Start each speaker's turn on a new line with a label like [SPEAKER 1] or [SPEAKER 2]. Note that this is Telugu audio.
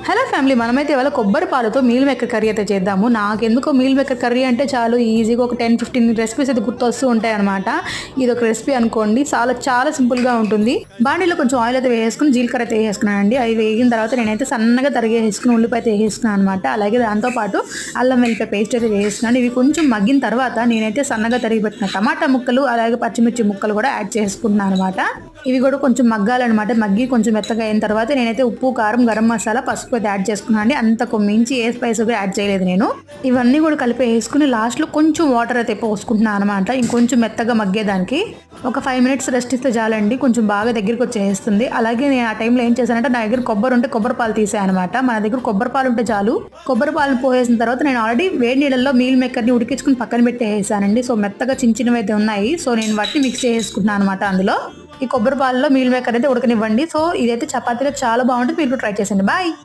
[SPEAKER 1] హలో ఫ్యామిలీ, మనమైతే ఇవాళ కొబ్బరి పాలతో మీల్ మేకర్ కర్రీ అయితే చేద్దాము. నాకెందుకో మీల్ మేకర్ కర్రీ అంటే చాలు ఈజీగా ఒక 10-15 రెసిపీస్ అయితే గుర్తొస్తూ ఉంటాయి అనమాట. ఇది ఒక రెసిపీ అనుకోండి, చాలా సింపుల్గా ఉంటుంది. బాండీలో కొంచెం ఆయిల్ అయితే వేసుకుని జీలకర్ర అయితే వేసుకున్నానండి. అవి వేగిన తర్వాత నేనైతే సన్నగా తరిగేసుకుని ఉల్లిపాయ అయితే వేసుకున్నాను అనమాట. అలాగే దాంతోపాటు అల్లం వెల్లిపాయ పేస్ట్ అయితే వేసుకున్నాను. ఇవి కొంచెం మగ్గిన తర్వాత నేనైతే సన్నగా తరిగి పెట్టిన టమాటా ముక్కలు అలాగే పచ్చిమిర్చి ముక్కలు కూడా యాడ్ చేసుకుంటున్నాను అనమాట. ఇవి కూడా కొంచెం మగ్గాలన్నమాట. మగ్గి కొంచెం మెత్తగా అయిన తర్వాత నేనైతే ఉప్పు, కారం, గరం మసాలా, పసుపు అయితే యాడ్ చేసుకున్నాను అండి. అంతకు మించి ఏ స్పైస్ కూడా యాడ్ చేయలేదు నేను. ఇవన్నీ కూడా కలిపి వేసుకుని లాస్ట్లో కొంచెం వాటర్ అయితే పోసుకుంటున్నాను అనమాట. ఇంకొంచెం మెత్తగా మగ్గేదానికి ఒక 5 మినిట్స్ రెస్ట్ ఇస్తే చాలండి, కొంచెం బాగా దగ్గరికి వచ్చేస్తుంది. అలాగే నేను ఆ టైంలో ఏం చేశానంటే, నా దగ్గర కొబ్బరి ఉంటే కొబ్బరి పాలు తీసాను అనమాట. మన దగ్గర కొబ్బరి పాలు ఉంటే చాలు. కొబ్బరి పాలు పోసేసిన తర్వాత నేను ఆల్రెడీ వేడి నీళ్ళల్లో మీల్ మేకర్ని ఉడికించుకుని పక్కన పెట్టేసానండి. సో మెత్తగా చిన్నవి అయితే ఉన్నాయి. సో నేను వాటిని మిక్స్ చేసుకుంటున్నాను అనమాట. అందులో ఈ కొబ్బరి పాలలో మీల్ మేకర్ అయితే ఉడకనివ్వండి. సో ఇదైతే చపాతీలో చాలా బాగుంటుంది. మీరు ట్రై చేసండి. బాయ్.